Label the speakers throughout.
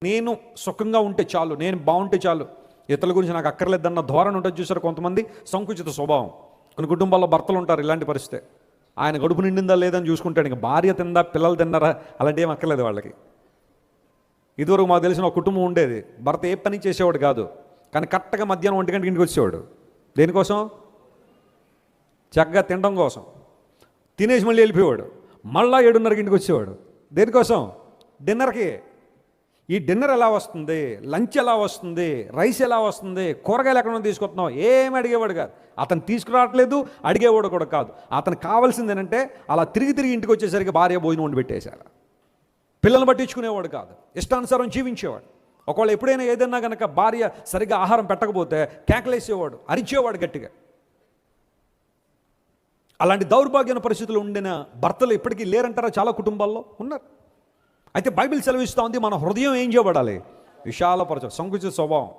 Speaker 1: నేను సుఖంగా ఉంటే చాలు, నేను బాగుంటే చాలు, ఇతరుల గురించి నాకు అక్కర్లేదన్న ధోరణి ఉంటుంది. చూసారు కొంతమంది సంకుచిత స్వభావం. కొన్ని కుటుంబాల్లో భర్తలు ఉంటారు ఇలాంటి పరిస్థితి. ఆయన గడుపు నిండిందా లేదని చూసుకుంటాడు, ఇంకా భార్య తిందా పిల్లలు తిన్నారా అలాంటి ఏం అక్కర్లేదు వాళ్ళకి. ఇదివరకు మాకు తెలిసిన ఒక కుటుంబం ఉండేది, భర్త ఏ పని చేసేవాడు కాదు, కానీ కరెక్ట్గా మధ్యాహ్నం 1 గంటకి ఇంటికి వచ్చేవాడు. దేనికోసం? చక్కగా తినడం కోసం. తినేసి మళ్ళీ వెళ్ళిపోయేవాడు. మళ్ళీ 7:30కి ఇంటికి వచ్చేవాడు. దేనికోసం? డిన్నర్కి. ఈ డిన్నర్ ఎలా వస్తుంది, లంచ్ ఎలా వస్తుంది, రైస్ ఎలా వస్తుంది, కూరగాయలు ఎక్కడ తీసుకొస్తున్నావు ఏమి అడిగేవాడు కాదు. అతను తీసుకురావట్లేదు, అడిగేవాడు కూడా కాదు. అతనికి కావాల్సింది ఏంటంటే అలా తిరిగి ఇంటికి వచ్చేసరికి భార్య భోజనం వండి పెట్టేశారు. పిల్లల్ని పట్టించుకునేవాడు కాదు, ఇష్టానుసారం జీవించేవాడు. ఒకవేళ ఎప్పుడైనా ఏదైనా కనుక భార్య సరిగ్గా ఆహారం పెట్టకపోతే కేకలేసేవాడు, అరిచేవాడు గట్టిగా. అలాంటి దౌర్భాగ్యమైన పరిస్థితులు ఉండిన భర్తలు ఇప్పటికీ లేరంటారా? చాలా కుటుంబాల్లో ఉన్నారు. అయితే బైబిల్ సెలవిస్తూ ఉంది, మన హృదయం ఏం చేయబడాలి? విశాలపరచ. సంకుచిత స్వభావం.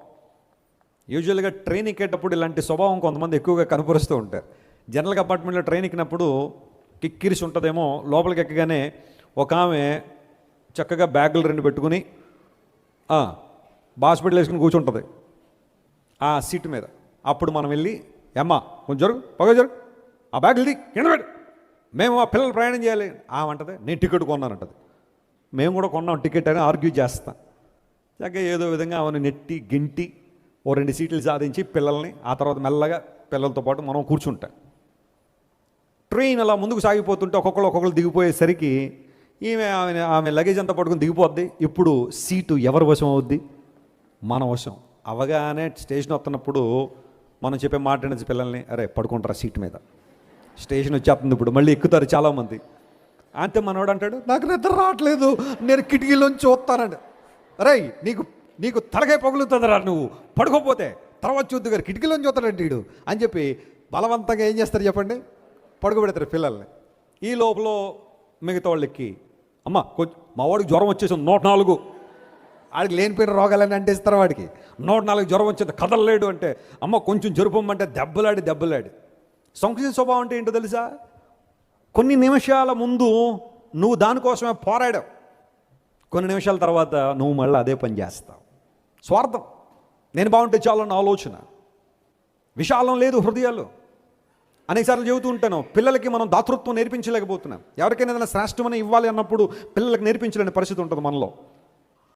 Speaker 1: యూజువల్గా ట్రైన్ ఎక్కేటప్పుడు ఇలాంటి స్వభావం కొంతమంది ఎక్కువగా కనపరుస్తూ ఉంటారు. జనరల్గా అపార్ట్మెంట్లో ట్రైన్ ఎక్కినప్పుడు కిక్కిరిసి ఉంటుందేమో, లోపలికి ఎక్కగానే ఒక ఆమె చక్కగా బ్యాగులు 2 పెట్టుకుని హాస్పిటల్ వేసుకుని కూర్చుంటుంది ఆ సీటు మీద. అప్పుడు మనం వెళ్ళి, అమ్మా కొంచెం జరుగు, జరుగు, ఆ బ్యాగులు ది కింద పెట్టు, మేము ఆ పిల్లలు ప్రయాణం చేయాలి. ఆమంటది, నేను టికెట్ కొన్నానంటది. మేము కూడా కొన్నాం టికెట్ అని ఆర్గ్యూ చేస్తాం. చక్కగా ఏదో విధంగా ఆమెను నెట్టి గింటి 2 సీట్లు సాధించి పిల్లల్ని, ఆ తర్వాత మెల్లగా పిల్లలతో పాటు మనం కూర్చుంటాం. ట్రైన్ అలా ముందుకు సాగిపోతుంటే ఒక్కొక్కరు దిగిపోయేసరికి ఆమె లగేజ్ అంతా పట్టుకుని దిగిపోద్ది. ఇప్పుడు సీటు ఎవరి వశం అవుద్ది? మన వశం. అవగానే స్టేషన్ వస్తున్నప్పుడు మనం చెప్పే మాట నుంచి పిల్లల్ని, అరే పడుకుంటారా సీట్ మీద, స్టేషన్ వచ్చేస్తుంది ఇప్పుడు, మళ్ళీ ఎక్కుతారు చాలామంది. అంతే మనవాడు అంటాడు, నాకు నిద్ర రావట్లేదు, నేను కిటికీలోంచి చూస్తానండి. అరే నీకు తలకాయ పగులుతుందిరా, నువ్వు పడుకోపోతే తర్వాత చూద్దు గారు, కిటికీలోంచి చూస్తాడంటే వీడు అని చెప్పి బలవంతంగా ఏం చేస్తారు చెప్పండి? పడుకోబెడతారు పిల్లల్ని. ఈ లోపల మిగతా వాళ్ళకి, అమ్మ కొంచెం మా వాడికి జ్వరం వచ్చేసింది 104, వాడికి లేనిపోయిన రోగాలని అంటేస్తారు. వాడికి 104 జ్వరం వచ్చేది, కదలలేడు అంటే, అమ్మ కొంచెం జరుపమ్మంటే దెబ్బలాడి. సంకుచిత స్వభావం అంటే ఏంటో తెలుసా? కొన్ని నిమిషాల ముందు నువ్వు దానికోసమే పోరాడావు, కొన్ని నిమిషాల తర్వాత నువ్వు మళ్ళీ అదే పని చేస్తావు. స్వార్థం. నేను బాగుంటే చాలన్న ఆలోచన. విశాలం లేదు హృదయాలు. అనేకసార్లు చెబుతూ ఉంటాను, పిల్లలకి మనం దాతృత్వం నేర్పించలేకపోతున్నాం. ఎవరికైనా ఏదైనా శ్రేష్టమని ఇవ్వాలి అన్నప్పుడు పిల్లలకు నేర్పించలేని పరిస్థితి ఉంటుంది మనలో.